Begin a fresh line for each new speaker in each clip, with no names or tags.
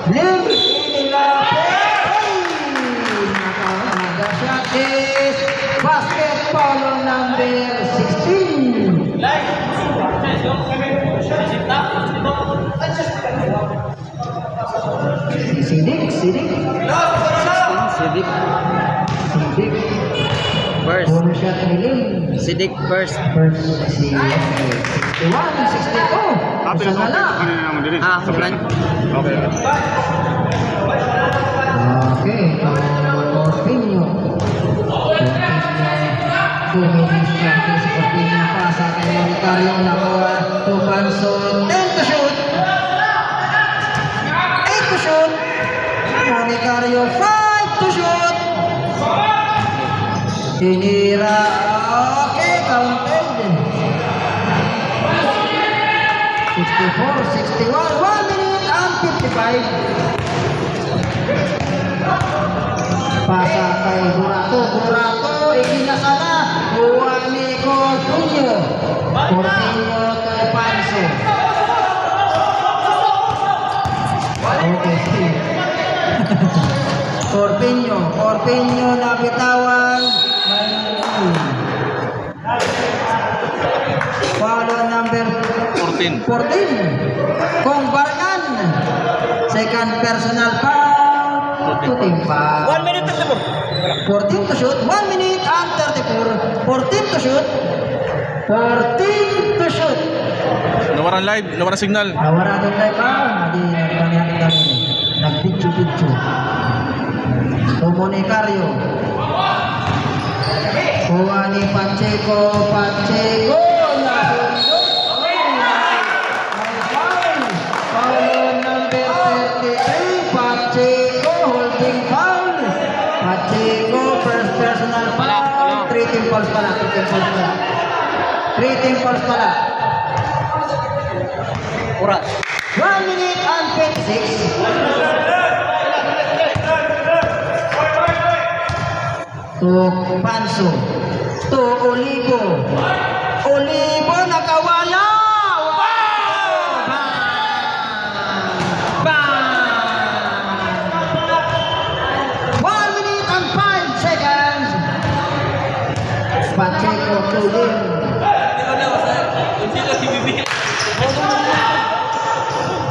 Lim shot is basketball number 16. Sidik.
First.
Bonus shot ni Lim.
Sidik first.
Si 61, 62.
Apa yang
Sana.
Ulan.
Okay.
Oke, Coutinho. Coutinho sepertinya pasangan Montario nakuha Tumanson. 10 to shoot. 8 to shoot. Montario 5 to shoot. Tinira. Oke, counted. 64, 61, 1 minute and 55. Pasa kay Burato, ingin na sana. Buwan ni Coutinho. Coutinho kay Panso. Okay. Coutinho na bitawan. Follow number 14. Kong Barkan. Second personal foul. To team foul.
1 minute 34.
14 to shoot. 1 minute and 34. 14 to shoot. 14 to shoot.
Nawaran live, nawaran signal.
Nawara doon live pa. Hindi nagpanihan kami. Nagpicture. Comunicario. Kuha ni Pacheco. Foul number 33. Pacheco holding foul. Pacheco first personal foul. 3 team fouls pala. 3 team fouls pala.
Ura.
1 minute and 26. To Panso. To Olivo. Olivo nakawala. Bang! 1 minute and 5 seconds. Pacheco to Lim.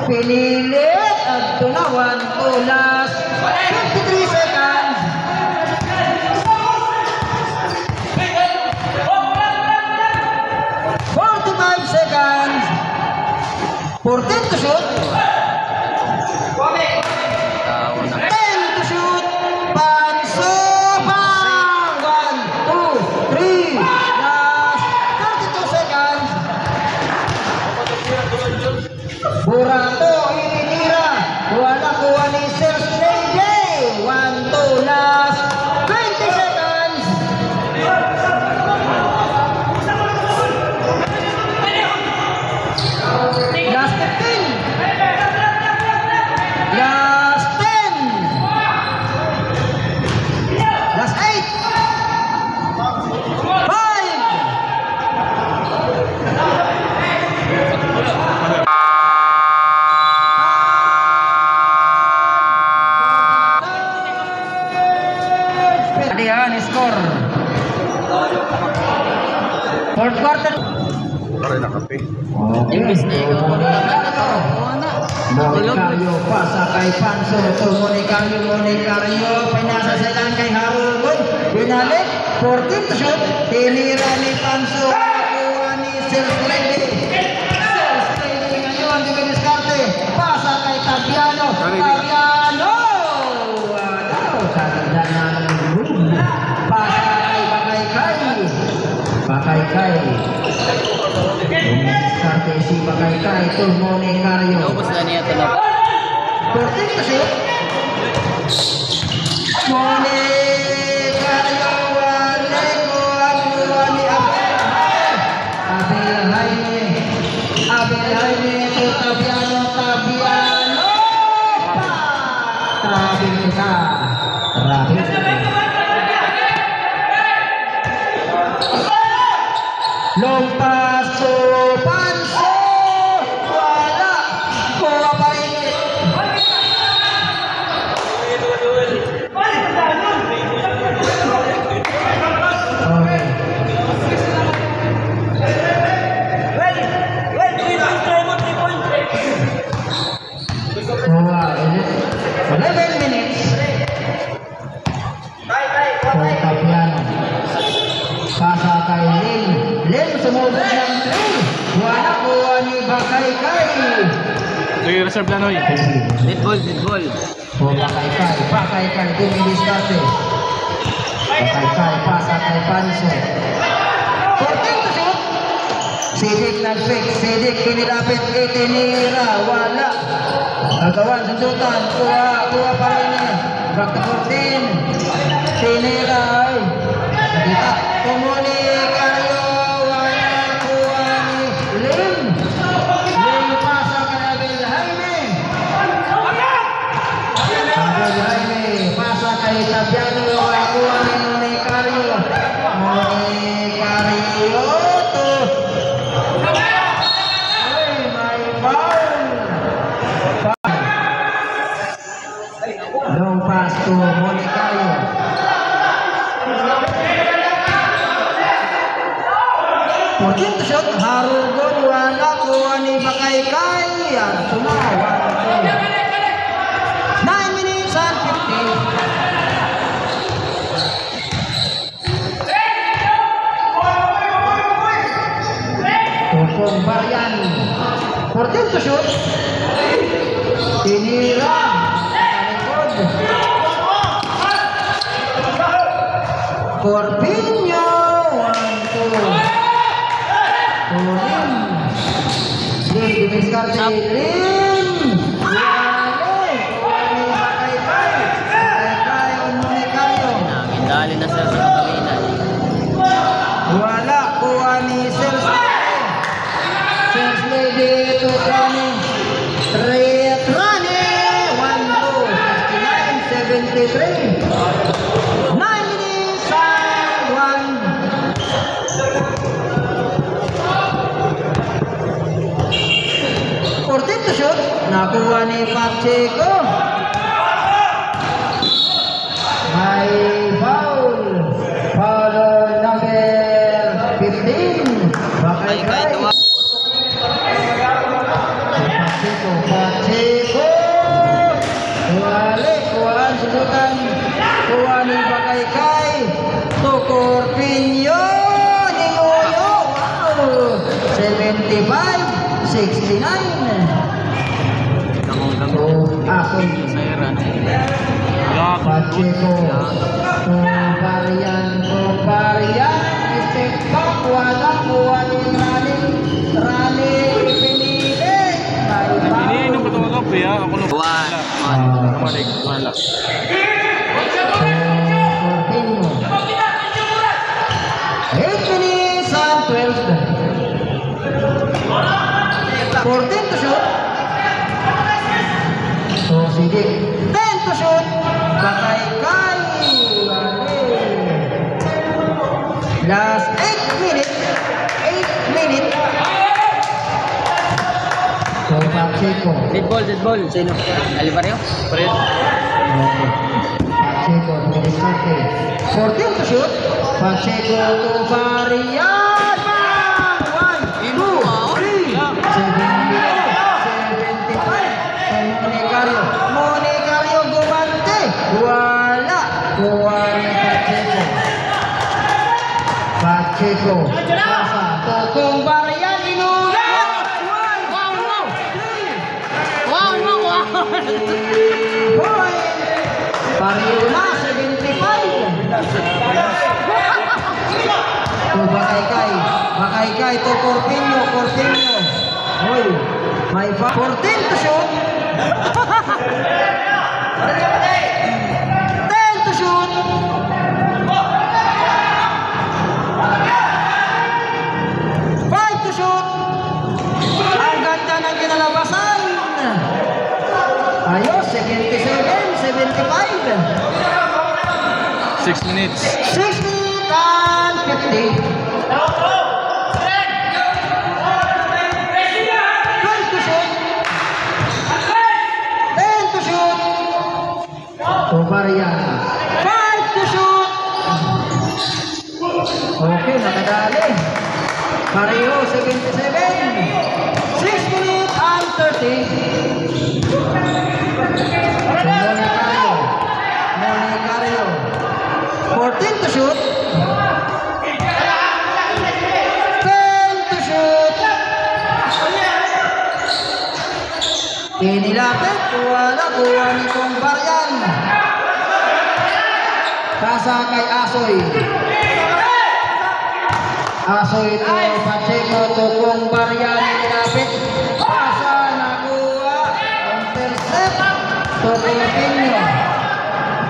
Pinilit at tunawan ulas 53 seconds. Seconds. 14 to shoot. 10 to shoot. Panso. Bang! 1, 2, 3. Last 32 seconds. Burato. Ininira. Kuha ni Serge. 1, 2. Last 20 seconds. Last 15. Last 10. Last 8. 5. Adihan skor. Fourth quarter. Montario pasa kay Panso to Montario pinasa silang kay Harun binalik 14 to shoot tinira ni Panso kuha ni Serge ngayon di biniskarte pasa kay Tabiano pasa kay Bakay Diskarte si Bakay to Montario.
Naubos na niya ito na.
14 to shoot. Montario Aleko ni Abel Jaime to Tabiano. Long pass to Panso. Wala. Kuha pa rin. 11 minutes. Tapiano. Pasa kay Lin. Lin sumubog ng 3. Wala kuha ni Bakaykay.
May reserve na, Noy.
Dead ball, dead ball.
Bakaykay, dumidiskarte. Bakaykay, pasa kay Panso. 14 to shoot. Sidik nag-fix, Sidik kinilapit, itinira, wala. Nagawan, sundutan, kuha pa rin niya. Back to 14. Tinira, ay. Dita, Comunicario, wala, kuha ni Lim. Lim pasa kay Abel Jaime. Abel Jaime, pasa kay Tapiano, kuha ni Comunicario. Comunicario to. Ay, may foul. Long pass to Comunicario. 14 to shoot, harugon, wala, kuha ni Bakaykay. Yan, tumawa. 9 minutes and 50. Tupong Barian. 14 to shoot. Tinira. Corpinho. 1-2. Turin. Lim, dimiskarte. Lim. Wale. Wale, Bakaykay. Bakaykay, Comunicario.
Dali na sir sa kapalinan.
Wala, kuha ni Sersley. Sersley dito, Trani. Trani. 1-2. 69-73. 9 minutes and 1. 14 to shoot. Nakuha ni Pacheco. May foul. Foul number 15. Bakaykay. Pacheco. Wale. Kuhaan susukan. Kuha ni Bakaykay. To Corpinho. Ninguyo. Wow. 75-69. Ason. Pacheco. Kumparian. Step back. Wala. Kuha ni Rani. Pinili.
Iniinom ba ito mga kape, ha? Ako lang. Malik. Malak.
Corpinho. 8 minutes and 12. 14 to shoot. So, Sidik. 10 to shoot. Bakaykay. Last 8 minutes. 8 minutes. So, Pacheco.
Dead ball. Sino? Alivario?
Fred.
Pacheco, Diskarte. 14 to shoot. Pacheco to Barian. 1, 2, 3. 75. Comunicario gumante. Wala. Kuha ni Pacheco. Pasa. Tokong Barian. Inulat. 1, 2, 3. Point. Pariuna, 75. To Bakaykay to Corpinho. Hoy, may 14 to shoot. 10 to shoot. 5 to shoot. Ang ganda ng kinalabasan. Ayos, 77-75.
6 minutes.
6 minutes and 50. 12 to shoot. 10 to shoot. Barian. 5 to shoot. Okay, nakadali. Pareho, 77. 6 minutes and 30. shoot. 10 to shoot. Inilapit, kuha ni Kong Baryan. Pasa kay Asoy. Asoy to Pacheco to Kong Baryan, inilapit. Pasa nakuha. Intercept to Corpinho.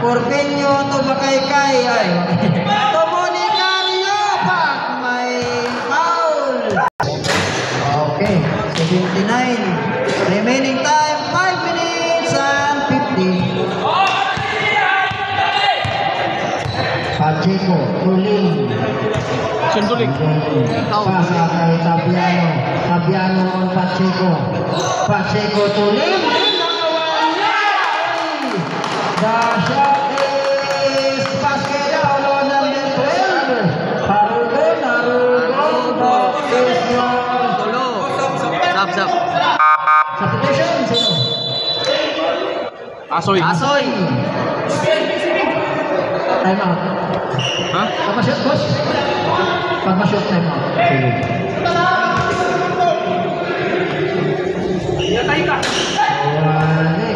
Corpinho to Bakaykay. To Monicario, back may foul. Okay, 79. Remaining time 5 minutes and 50. Pacheco, Tuling.
Sundulig.
Pasa kay Tabiano. Tabiano on Pacheco. Pacheco, Tuling. The shot is basket out on number 12. Harugo, is your
Tulo. Sap.
substitution. Sino?
Asoy.
Asoy.
Time out.
Ha?
Pag ma-shoot, boss? Pag ma-shoot, time out. Sige.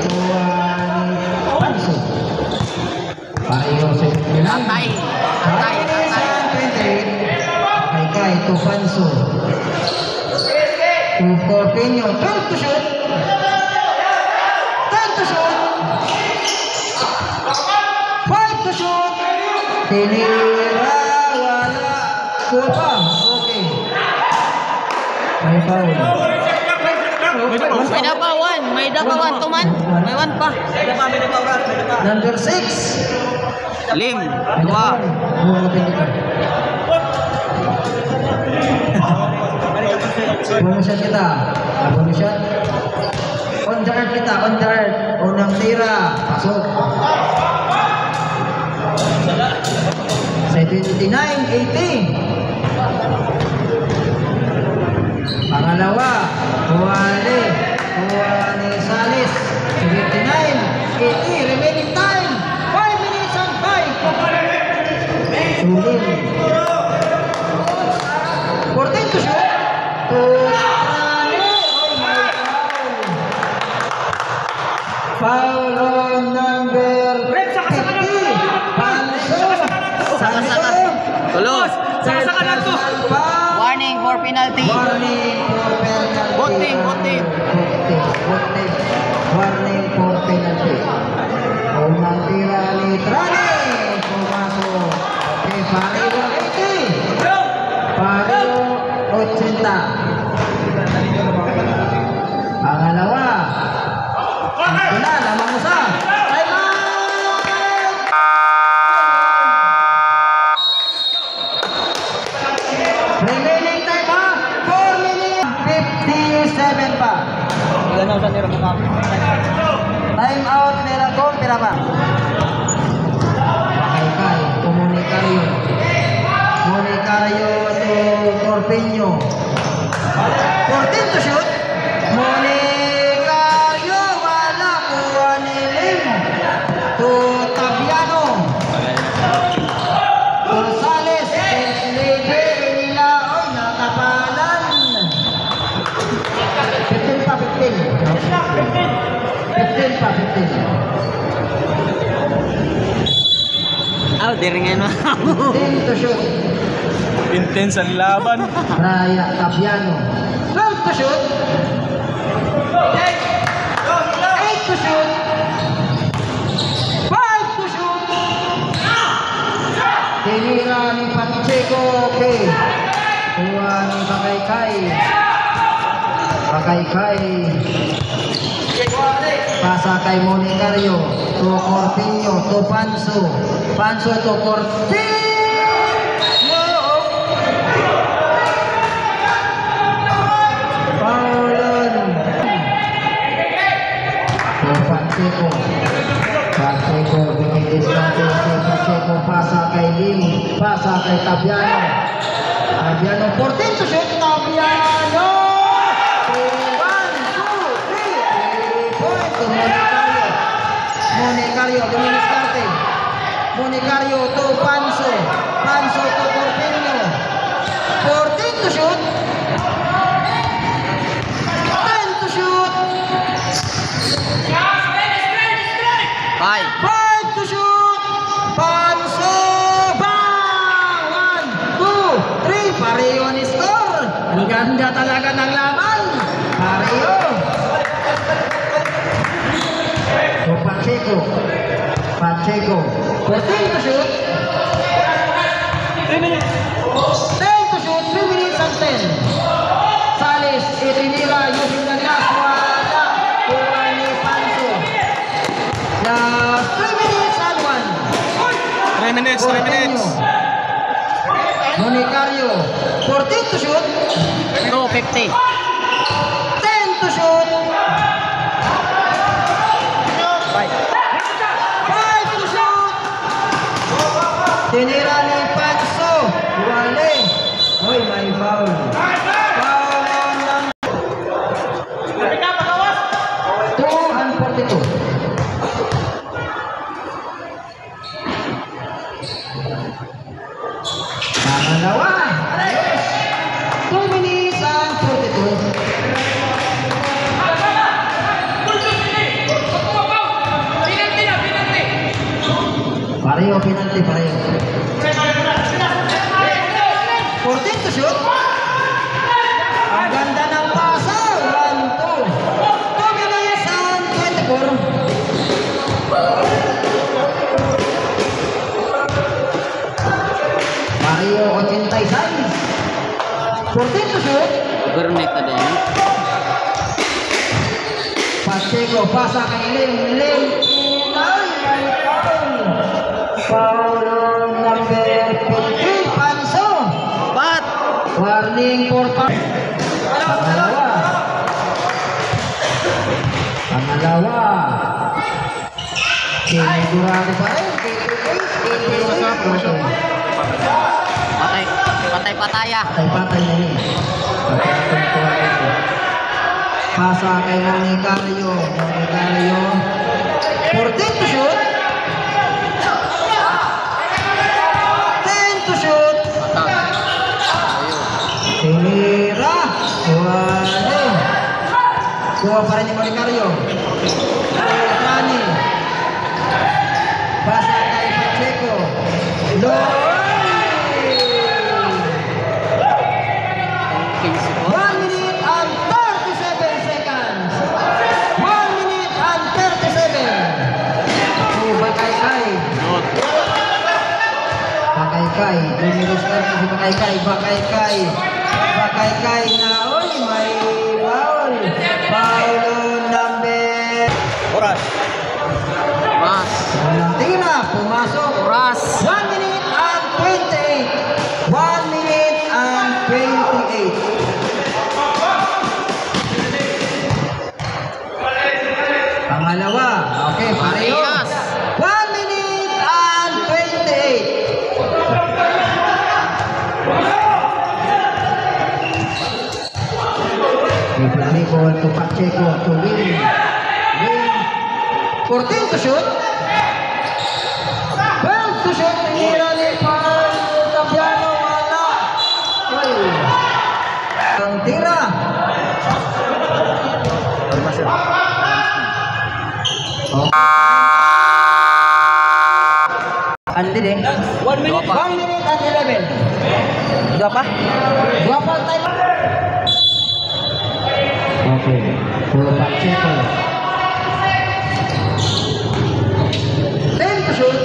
Kuwani. Panso. Pareho sa
Atay. Atay.
Kay to Panso. To Corpinho. 12 to shoot. 10 to shoot. 5 to shoot. Tinira. Wala. Kupa. Okay. May foul.
May dapawan tuman. May one pa.
Number 6.
Lim. Dua.
Bonus shot kita. Bonus shot. On the earth kita. On the earth. Unang tira. Pasok. 79-80. Pangalawa. Huwani Salis. 79-80. Remaining time 5 minutes and 5. Sulim. 14 to shoot. Foul on number 50. Panso.
Saka. Tulo.
Saka na to.
Warning for penalty.
Warning for penalty.
Voting.
Warning for penalty. Unang tira ni Trani. Pumasok. Okay, pareho 80. Pareho 80. Pangalawa. Ito na, lamang mo sa. Time out! Remaining time ha? 4 minutes 57 pa. Time out, meron ko, pira pa. Kay, Comunicario. Comunicario to Corpinho. 14 to shoot. Comunicario, wala. Kuha ni Lim. To Tabiano. Gonzales, Lepe, nila, oy, nakapalan. 15 pa, 15. 15 pa, 15.
Diringin mo.
15 to shoot.
Intense ang laban.
Raya Tabiano. 12 to shoot. 8 to shoot. 5 to shoot. Tinira ni Pacheco. Okay. Kuha ni Bakaykay. Pasa kay Monicario. To Corpinho. To Panso. Panso to Corpinho. Paulon. To Pacheco. Binidiskarte si Pacheco. Pasa kay Lim. Pasa kay Tabiano. 14 to shoot. Tabiano. 3 point to Monicario. Monicario, Dominic Carte. Monicario to Panso. Panso to Porteño. 14 to shoot. 10 to shoot.
5.
5 to shoot. Panso. Bang! 1, 2, 3. Pareho ni score. Ang ganda talaga ng laban. Pareho. So, Pacheco. Pacheco. 14 to shoot. 10 to shoot. 3 minutes and 10. Salis. Itinira. Using the glass. Wala. Kuha ni Panso. Last 3 minutes and 1.
3 minutes, 3 minutes.
Monicario. 14 to shoot.
250.
10 to shoot. 5 to shoot. Tinira ni Panso. Wale. Hoy, may foul. Foul on 2 and 42. Pangalawa. 2 minutes and 42. Pareho, penalty, pareho. 14 to shoot. Ang ganda ng pasa. 1, 2. 2 minutes and 24. Pareho, 86. 14 to shoot.
Overnight na din.
Pacheco, pasa kay Lim. Lim. Ay, may foul. Foul on number 15. Panso.
Pat.
Warning for Pangalawa. Pangalawa. Sinigurado pa rin.
Patay-pataya.
Patay na rin. Pasa kay Monicario. Monicario. 14 to shoot. 10 to shoot. Tinira. Wale. Kuha pa rin ni Monicario. Rani. Pasa kay Pacheco. Loy. 1 minute and 37 seconds. 1 minute and 37. Oh, Bakay-Kay. Bakay-Kay. Dumilis ka si Bakay-Kay. Bakay-Kay. Bakay-Kay na. Oy, may foul. Foul on number.
Oras.
Mas.
Tira. Pumasok.
Oras.
1 minute and 28. 1 minute and 28. Pangalawa. Okay, pareho.
Parehas.
1 minute and 28. Ball to Pacheco to win. 14 to shoot. 12 to shoot. Tinira ni Tabiano. Wala. Ang tira. Andi din. 1 minute. 1 minute and 11. Dua pa? Dua pa time. Okay. Puro Pacheco. 10 to shoot.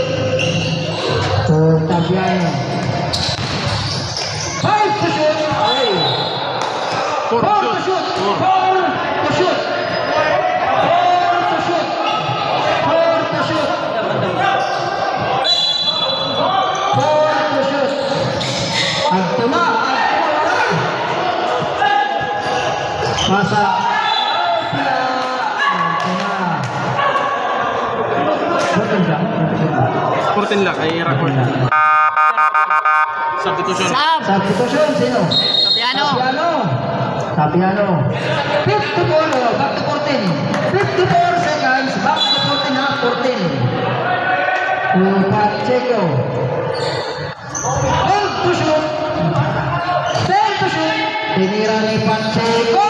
To Tabiano. 5 to shoot. 4 to shoot. 4 to shoot. 4 to shoot. 4 to shoot. 4 to shoot. Agtuma. Masa.
Kurtin lang, ay record. Substitution.
Sab.
Substitution, sino?
Tabiano.
Tabiano. 54, back to 14. 54 seconds, back to 14, half 14. Pacheco. Fail to shoot. Fail to shoot. Tinira ni Pacheco.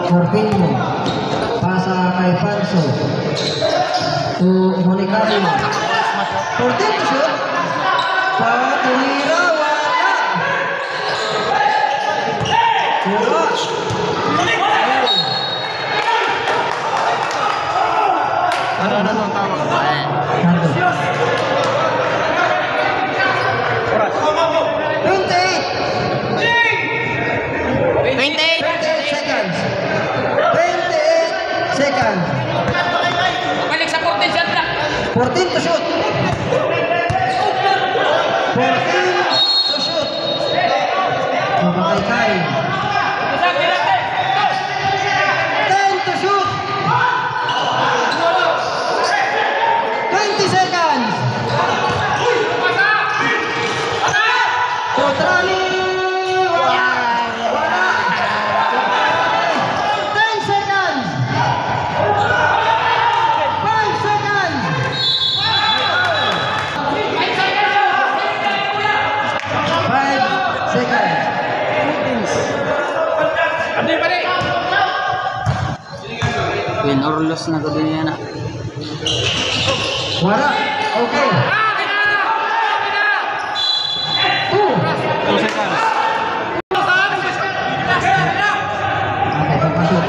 Corpino. Pasa kay Panso. To Monicano. 14 to shoot. Tinira.
Ano ang tawag?
Nando. 28 seconds. 28 seconds.
Balik sa 14 shot na.
14 to shoot. 14 to shoot. Kumakay. 10 to shoot. 20 seconds. Kotrani. 10 seconds. 5 seconds. 5 seconds.
Win or loss na ko din yan.
Wala. Okay. 2.
2 seconds.
Okay, papasok.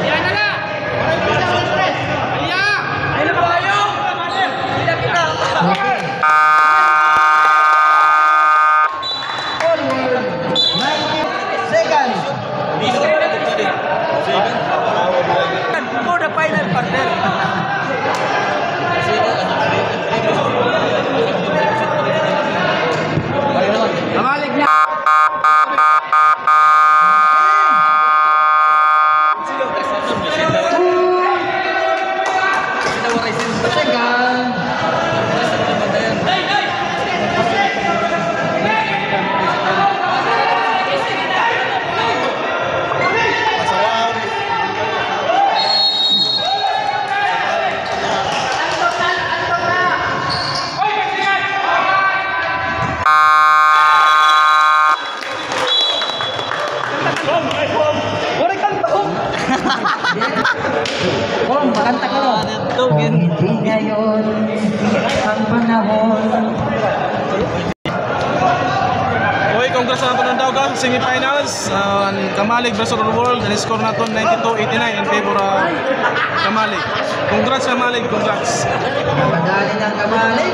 Okay. Forward. 90 seconds.
For the final partner. Kamalig na.
2 seconds. Oh, makanta ko. Kung hindi ngayon ang panahon.
Okay, congrats na natin ng Daoga. Semifinals. Kamalig versus World. And-score na ito 92-89 in favor of Kamalig. Congrats Kamalig, congrats.
Madali ng Kamalig.